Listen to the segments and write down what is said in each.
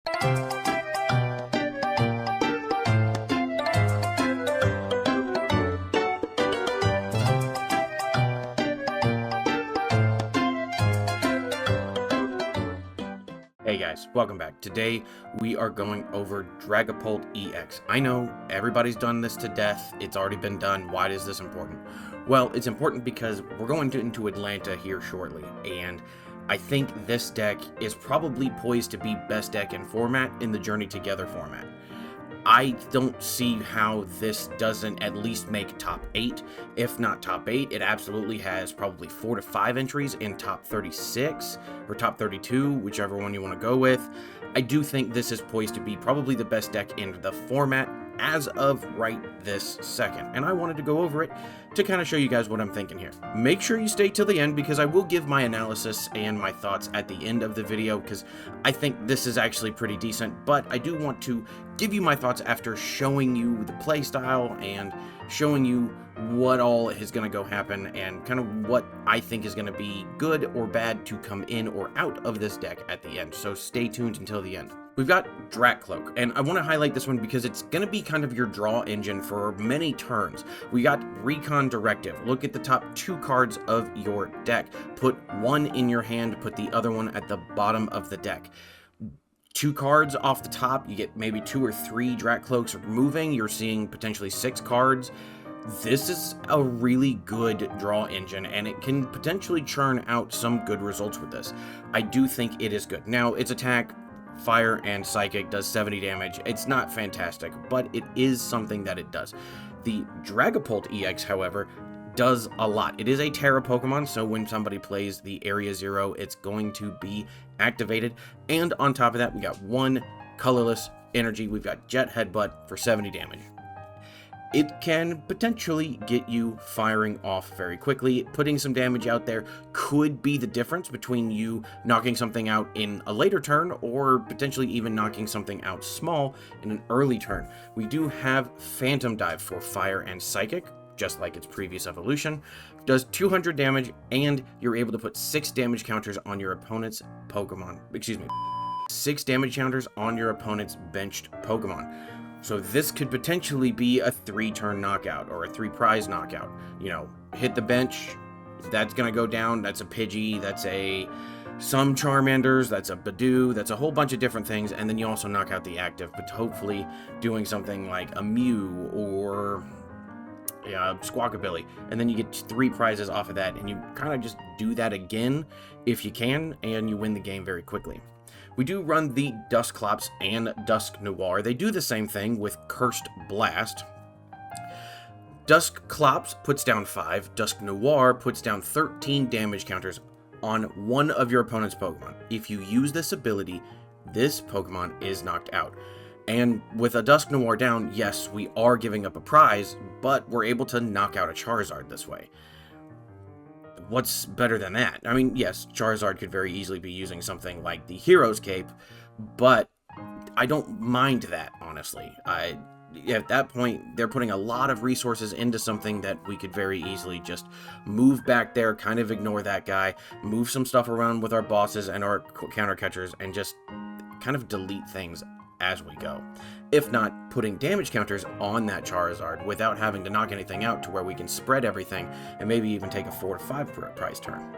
Hey guys, welcome back. Today we are going over Dragapult EX. I know everybody's done this to death. It's already been done. Why is this important? Well, it's important because we're going into Atlanta here shortly, and I think this deck is probably poised to be best deck in format in the Journey Together format. I don't see how this doesn't at least make top 8, if not top 8. It absolutely has probably 4 to 5 entries in top 36 or top 32, whichever one you want to go with. I do think this is poised to be probably the best deck in the format as of right this second, and I wanted to go over it to kind of show you guys what I'm thinking here. Make sure you stay till the end because I will give my analysis and my thoughts at the end of the video because I think this is actually pretty decent, but I do want to give you my thoughts after showing you the playstyle and showing you what all is going to go happen and kind of what I think is going to be good or bad to come in or out of this deck at the end, so stay tuned until the end. We've got Drakloak, and I want to highlight this one because it's going to be kind of your draw engine for many turns. We got Recon Directive. Look at the top 2 cards of your deck. Put one in your hand, put the other one at the bottom of the deck. 2 cards off the top, you get maybe 2 or 3 Drakloaks moving. You're seeing potentially 6 cards. This is a really good draw engine, and it can potentially churn out some good results with this. I do think it is good. Now, its attack, Fire and Psychic, does 70 damage. It's not fantastic, but it is something that it does. The Dragapult EX, however, does a lot. It is a Terra Pokemon, so when somebody plays the Area 0, it's going to be activated. And on top of that, we got 1 colorless energy. We've got Jet Headbutt for 70 damage. It can potentially get you firing off very quickly. Putting some damage out there could be the difference between you knocking something out in a later turn or potentially even knocking something out small in an early turn. We do have Phantom Dive for Fire and Psychic, just like its previous evolution. Does 200 damage, and you're able to put 6 damage counters on your opponent's Pokemon. 6 damage counters on your opponent's benched Pokemon. So this could potentially be a 3-turn knockout or a 3-prize knockout. You know, hit the bench, that's going to go down, that's a Pidgey, that's some Charmanders, that's a Budew, that's a whole bunch of different things, and then you also knock out the active, but hopefully doing something like a Mew or Squawkabilly, and then you get 3 prizes off of that, and you kind of just do that again if you can, and you win the game very quickly. We do run the Dusclops and Dusknoir. They do the same thing with Cursed Blast. Dusclops puts down 5, Dusknoir puts down 13 damage counters on one of your opponent's Pokemon. If you use this ability, this Pokemon is knocked out. And with a Dusknoir down, yes, we are giving up a prize, but we're able to knock out a Charizard this way. What's better than that? I mean, yes, Charizard could very easily be using something like the Hero's Cape, but I don't mind that, honestly. At that point, they're putting a lot of resources into something that we could very easily just move back there, kind of ignore that guy, move some stuff around with our bosses and our counter catchers, and just kind of delete things as we go. If not, putting damage counters on that Charizard without having to knock anything out to where we can spread everything and maybe even take a 4 to 5 prize turn.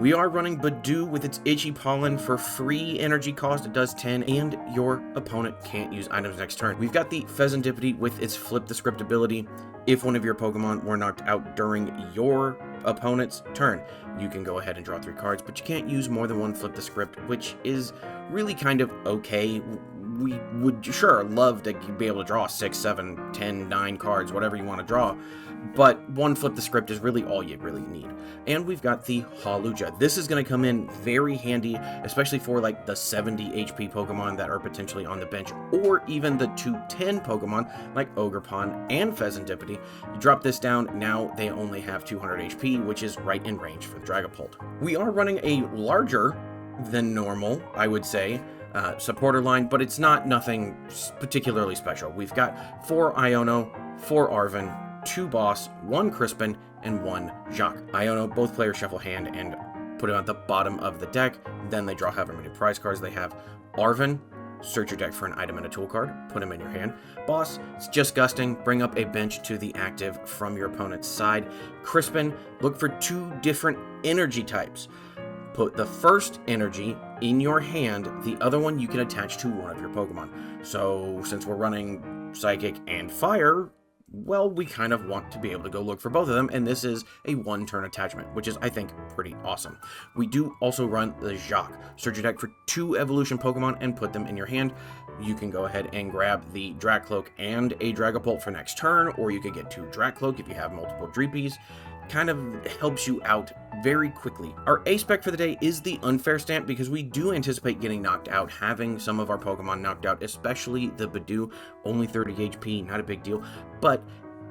We are running Budew with its Itchy Pollen for free energy cost. It does 10, and your opponent can't use items next turn. We've got the Fezandipiti with its Flip the Script ability. If one of your Pokemon were knocked out during your opponent's turn, you can go ahead and draw 3 cards, but you can't use more than 1 Flip the Script, which is really kind of okay. We would sure love to be able to draw 6, 7, 10, 9 cards, whatever you want to draw, but 1 Flip the Script is really all you really need. And we've got the Hawlucha. This is going to come in very handy, especially for like the 70 HP Pokemon that are potentially on the bench, or even the 210 Pokemon like Ogerpon and Fezandipiti. You drop this down, now they only have 200 HP, which is right in range for the Dragapult. We are running a larger than normal, I would say, supporter line, but it's nothing particularly special. We've got 4 Iono, 4 Arven, 2 Boss, 1 Crispin, and 1 Jacq. Iono, both players shuffle hand and put it at the bottom of the deck, then they draw however many prize cards they have. Arven search your deck for an item and a tool card, put them in your hand. Boss, it's just gusting, bring up a bench to the active from your opponent's side. Crispin, look for 2 different energy types. Put the first energy in your hand, the other one you can attach to one of your Pokemon. So since we're running Psychic and Fire, well, we kind of want to be able to go look for both of them, and this is a 1-turn attachment, which is, I think, pretty awesome. We do also run the Jacq. Search your deck for 2 evolution Pokemon and put them in your hand. You can go ahead and grab the Drakloak and a Dragapult for next turn, or you could get 2 Drakloak if you have multiple Dreepies. Kind of helps you out very quickly. Our A spec for the day is the Unfair Stamp, because we do anticipate getting knocked out, having some of our Pokemon knocked out, especially the Budew, only 30 HP, not a big deal, but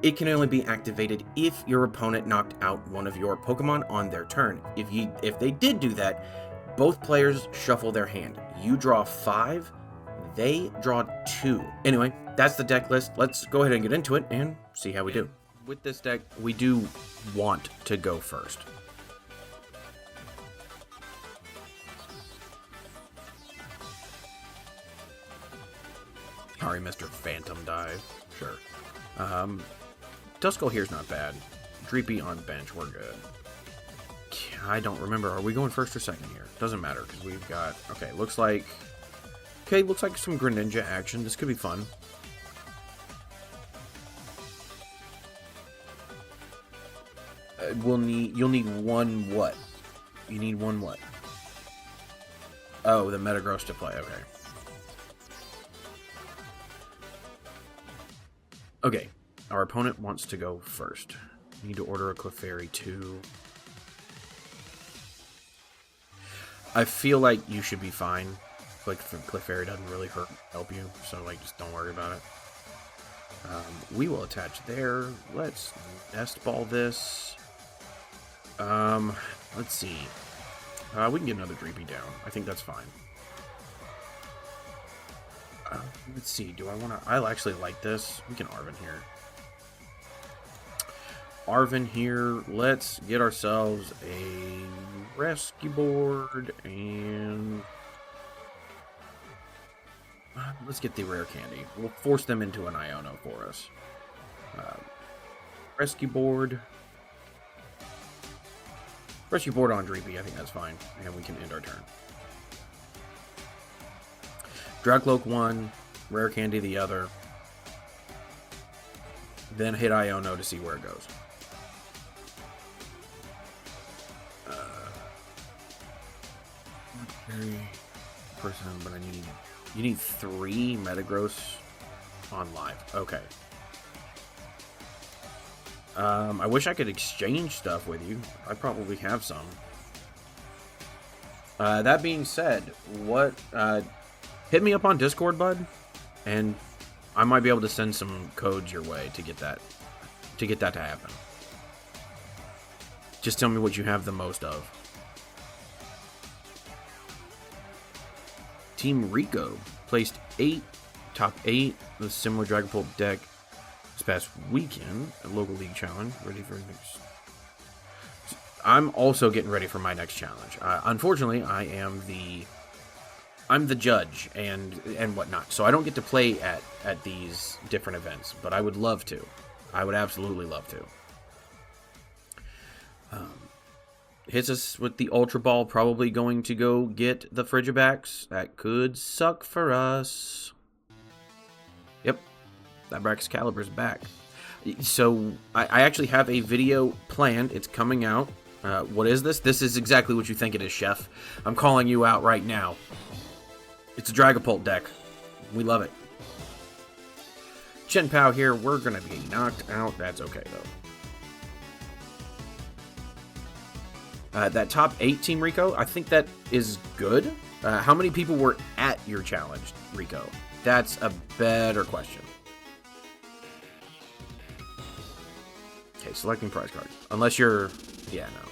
it can only be activated if your opponent knocked out one of your Pokemon on their turn. If they did do that, both players shuffle their hand. You draw 5, they draw 2. Anyway, that's the deck list. Let's go ahead and get into it and see how we do. With this deck, we do want to go first. Sorry, Mr. Phantom Dive. Sure. Duskull here's not bad. Dreepy on bench, we're good. I don't remember. Are we going first or second here? Doesn't matter, because we've got... Okay, looks like some Greninja action. This could be fun. You'll need 1 what? You need 1 what? Oh, the Metagross to play, okay. Okay, our opponent wants to go first. Need to order a Clefairy too. I feel like you should be fine. Like, Clefairy doesn't really help you, so like, just don't worry about it. We will attach there. Let's Nest Ball this. Let's see. We can get another Dreepy down. I think that's fine. Let's see. Do I want to... I actually like this. We can Arven here. Arven here. Let's get ourselves a Rescue Board and... let's get the Rare Candy. We'll force them into an Iono for us. Rescue Board. Rescue Board on Dreepy, I think that's fine. And we can end our turn. Drakloak 1, Rare Candy the other. Then hit Iono to see where it goes. Very person, but I need... You need 3 Metagross on live. Okay. I wish I could exchange stuff with you. I probably have some. That being said, what... hit me up on Discord, bud, and I might be able to send some codes your way to get that to happen. Just tell me what you have the most of. Team Rico placed 8, top 8 with a similar Dragapult deck this past weekend at local league challenge. Ready for next. I'm also getting ready for my next challenge. Unfortunately, I'm the judge and whatnot, so I don't get to play at these different events, but I would love to. I would absolutely love to. Hits us with the Ultra Ball, probably going to go get the Frigibax. That could suck for us. Yep, that Braxcalibur's back. So I actually have a video planned. It's coming out. What is this? This is exactly what you think it is, Chef. I'm calling you out right now. It's a Dragapult deck. We love it. Chen Pao here. We're going to be knocked out. That's okay, though. That top 8 Team Rico, I think that is good. How many people were at your challenge, Rico? That's a better question. Okay, selecting prize cards. Unless you're... Yeah, no.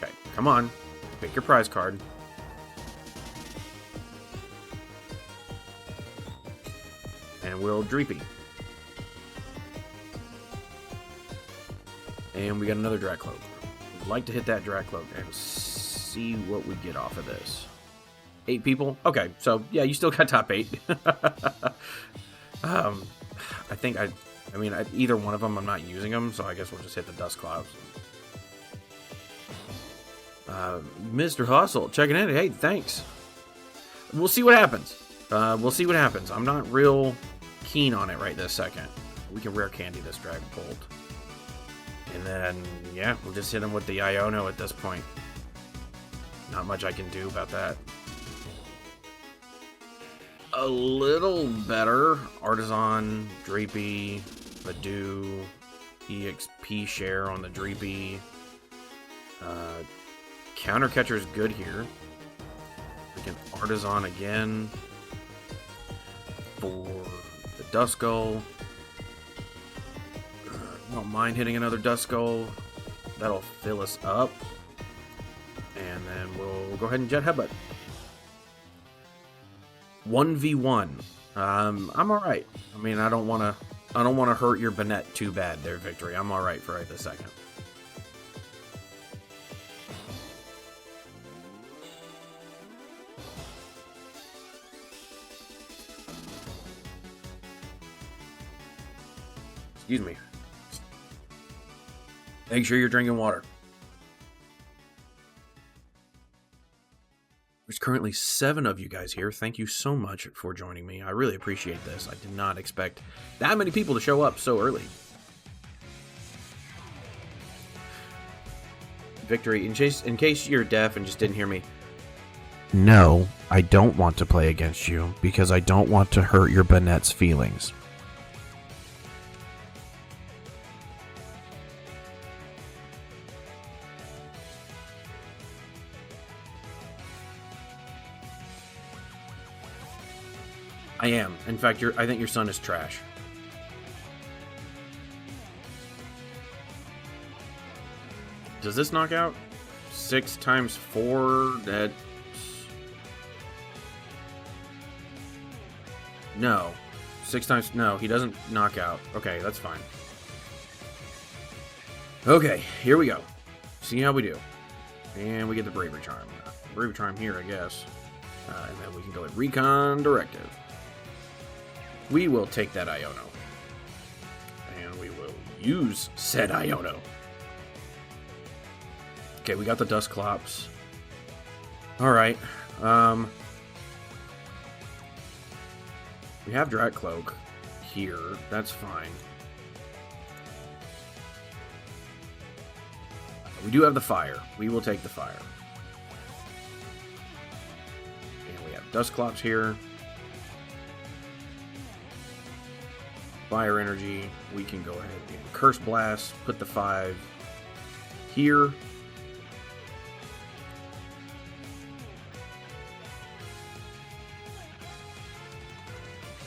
Okay, come on. Pick your prize card. And we'll Dreepy. And we got another Drakloak. Would like to hit that Drakloak and see what we get off of this. 8 people? Okay, so yeah, you still got top 8. I think I mean, either one of them, I'm not using them, so I guess we'll just hit the Dusclops. Mr. Hustle, checking in. Hey, thanks. We'll see what happens. We'll see what happens. I'm not real keen on it right this second. We can Rare Candy this Dragapult. And then, yeah, we'll just hit him with the Iono at this point. Not much I can do about that. A little better. Artazon, Dreepy, Budew, EXP share on the Dreepy. Counter Catcher is good here. We can Artazon again for the Duskull. Don't mind hitting another Duskull. That'll fill us up. And then we'll go ahead and Jet Headbutt. 1v1. I'm alright. I mean, I don't wanna hurt your Banette too bad there, Victory. I'm alright for right this second. Excuse me. Make sure you're drinking water. There's currently 7 of you guys here. Thank you so much for joining me. I really appreciate this. I did not expect that many people to show up so early. Victory, in case you're deaf and just didn't hear me. No, I don't want to play against you because I don't want to hurt your Banette's feelings. I am. In fact, I think your son is trash. Does this knock out? 6 times 4, that's... No. 6 times... No, he doesn't knock out. Okay, that's fine. Okay, here we go. See how we do. And we get the Bravery Charm. Bravery Charm here, I guess. And then we can go with Recon Directive. We will take that Iono. And we will use said Iono. Okay, we got the Dusclops. Alright. We have Drakloak here. That's fine. We do have the fire. We will take the fire. And we have Dusclops here. Fire energy. We can go ahead and Curse Blast. Put the 5 here.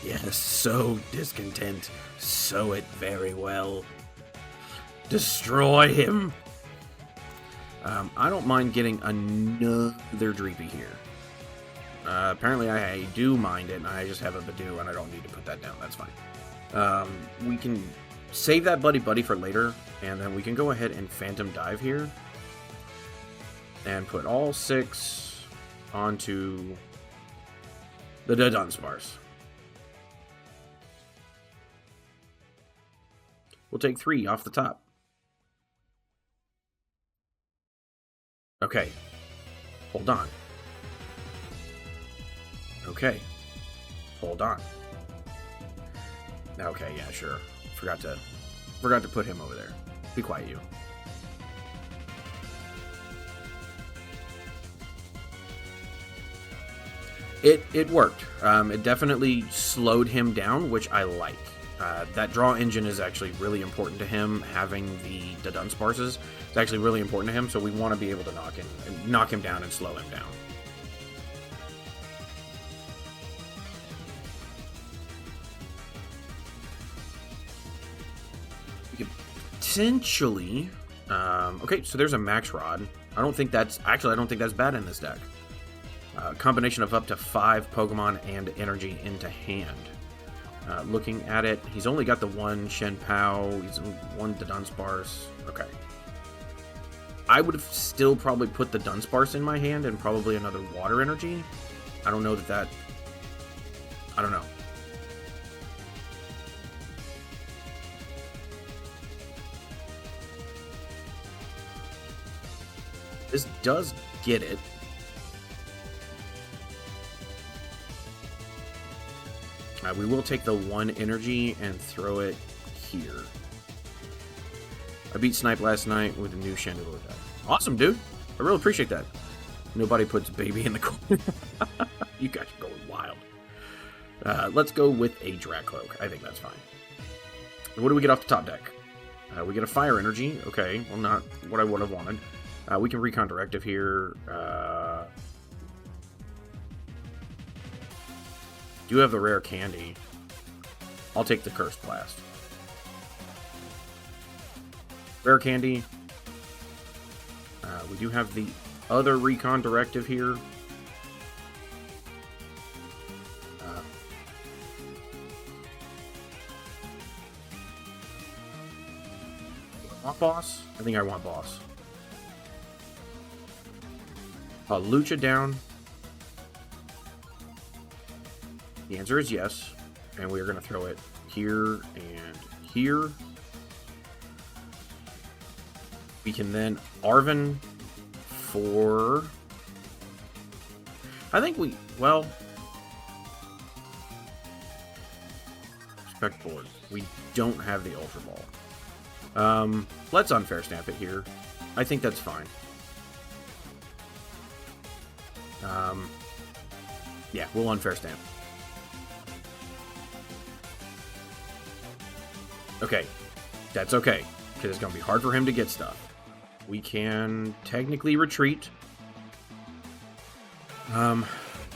Yes, so discontent. Sow it very well. Destroy him. I don't mind getting another Dreepy here. Apparently I do mind it, and I just have a Budew, and I don't need to put that down. That's fine. We can save that Buddy-Buddy for later, and then we can go ahead and Phantom Dive here. And put all 6 onto the Dunsparce. We'll take 3 off the top. Okay. Hold on. Okay. Hold on. Okay, yeah, sure. Forgot to put him over there. Be quiet, you. It worked. It definitely slowed him down, which I like. That draw engine is actually really important to him. Having the Dunsparces is actually really important to him, so we want to be able to knock him down and slow him down. We could potentially... okay, so there's a Max Rod. I don't think that's bad in this deck. Combination of up to 5 Pokemon and energy into hand. Looking at it, he's only got the 1 Shen Pao, he's 1 Dunsparce. Okay. I would have still probably put the Dunsparce in my hand and probably another Water Energy. I don't know that... I don't know. This does get it. We will take the 1 energy and throw it here. I beat Snipe last night with a new Chandelure deck. Awesome, dude. I really appreciate that. Nobody puts baby in the corner. You guys are going wild. Let's go with a Drakloak. I think that's fine. What do we get off the top deck? We get a Fire Energy. Okay, well, not what I would have wanted. We can Recon Directive here. Do have the Rare Candy. I'll take the Curse Blast. Rare Candy. We do have the other Recon Directive here. Want Boss? I think I want Boss. Hawlucha down. The answer is yes. And we are going to throw it here and here. We can then Arven for... I think we... Well... Spec board. We don't have the Ultra Ball. Let's Unfair Stamp it here. I think that's fine. Yeah, we'll Unfair Stamp. Okay. That's okay. Because it's going to be hard for him to get stuff. We can technically retreat.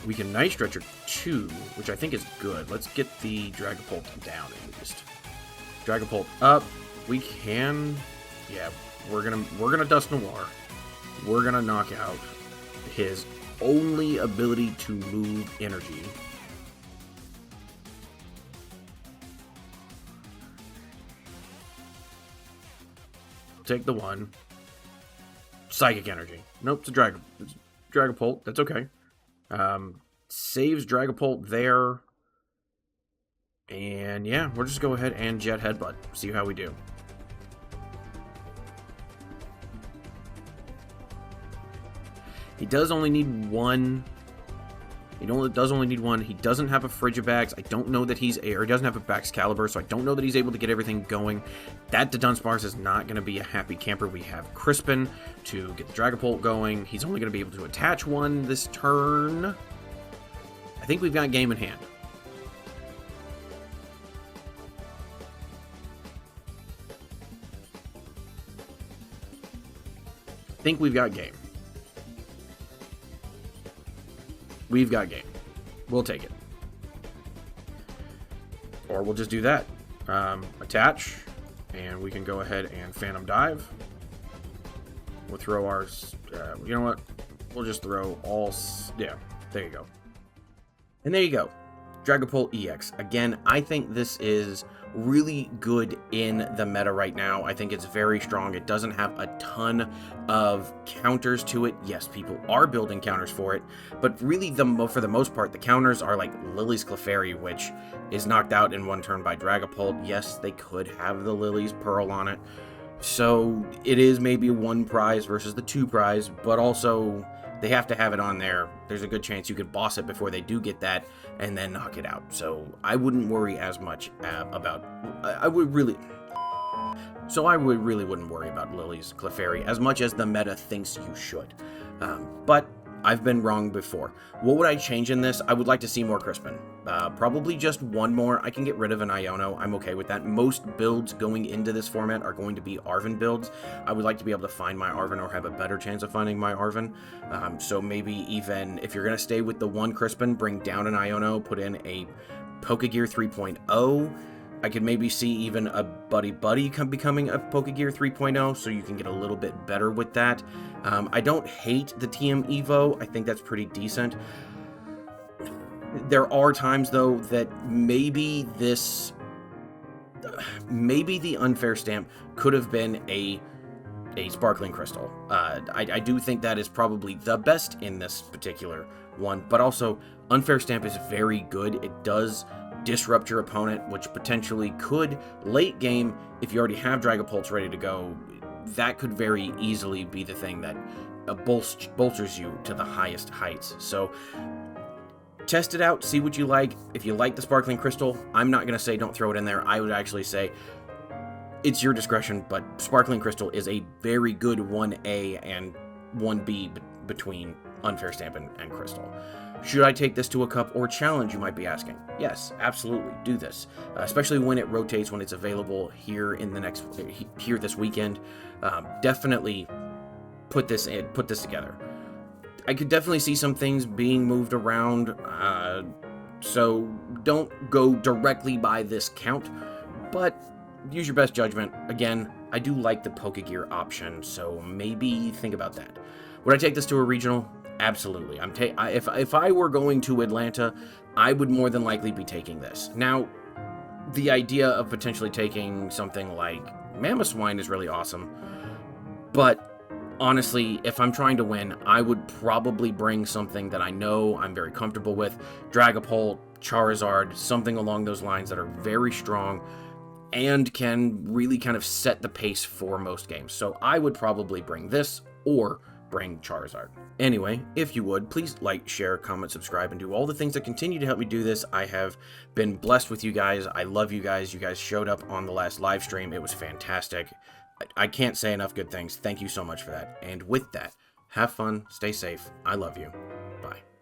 We can Night Stretcher 2, which I think is good. Let's get the Dragapult down at least. Dragapult up. We can... Yeah, we're gonna Dusknoir. We're gonna knock out his only ability to move energy. Take the 1. Psychic Energy. Nope, it's a Dragapult. That's okay. Saves Dragapult there. And yeah, we'll just go ahead and Jet Headbutt. See how we do. He does only need 1. He does only need 1. He doesn't have a Frigibax. I don't know that he's... Or he doesn't have a Baxcalibur, so I don't know that he's able to get everything going. That to Dunsparce is not going to be a happy camper. We have Crispin to get the Dragapult going. He's only going to be able to attach 1 this turn. I think we've got game in hand. I think we've got game. We've got game. We'll take it. Or we'll just do that. Attach. And we can go ahead and Phantom Dive. We'll throw our... you know what? We'll just throw all... Yeah, there you go. And there you go. Dragapult EX. Again, I think this is really good in the meta right now. I think it's very strong. It doesn't have a ton of counters to it. Yes, people are building counters for it, but really, for the most part, the counters are like Lily's Clefairy, which is knocked out in 1 turn by Dragapult. Yes, they could have the Lily's Pearl on it. So it is maybe 1 prize versus the 2 prize, but also they have to have it on there. There's a good chance you could boss it before they do get that and then knock it out. So I wouldn't worry as much about... I really wouldn't worry about Lily's Clefairy as much as the meta thinks you should. But I've been wrong before. What would I change in this? I would like to see more Crispin. Probably just 1 more. I can get rid of an Iono. I'm okay with that. Most builds going into this format are going to be Arven builds. I would like to be able to find my Arven or have a better chance of finding my Arven. So maybe even if you're going to stay with the 1 Crispin, bring down an Iono, put in a Pokegear 3.0. I could maybe see even a Buddy-Buddy becoming a Pokegear 3.0, so you can get a little bit better with that. I don't hate the TM Evo. I think that's pretty decent. There are times, though, that maybe the Unfair Stamp could have been a a Sparkling Crystal. I do think that is probably the best in this particular one, but also Unfair Stamp is very good. It does disrupt your opponent, which potentially could, late game, if you already have Dragapults ready to go, that could very easily be the thing that bolsters you to the highest heights. So test it out, see what you like. If you like the Sparkling Crystal, I'm not going to say don't throw it in there. I would actually say it's your discretion, but Sparkling Crystal is a very good 1A and 1B between Unfair Stamp and Crystal. Should I take this to a cup or challenge, you might be asking? Yes, absolutely, do this. Especially when it rotates, when it's available here in the here this weekend. Definitely put this together. I could definitely see some things being moved around, so don't go directly by this count, but use your best judgment. Again, I do like the Pokegear option, so maybe think about that. Would I take this to a regional? Absolutely. If I were going to Atlanta, I would more than likely be taking this. Now, the idea of potentially taking something like Mamoswine is really awesome, but honestly, if I'm trying to win, I would probably bring something that I know I'm very comfortable with. Dragapult, Charizard, something along those lines that are very strong and can really kind of set the pace for most games. So I would probably bring this or bring Charizard. Anyway, if you would, please like, share, comment, subscribe, and do all the things that continue to help me do this. I have been blessed with you guys. I love you guys. You guys showed up on the last live stream. It was fantastic. I can't say enough good things. Thank you so much for that. And with that, have fun, stay safe. I love you.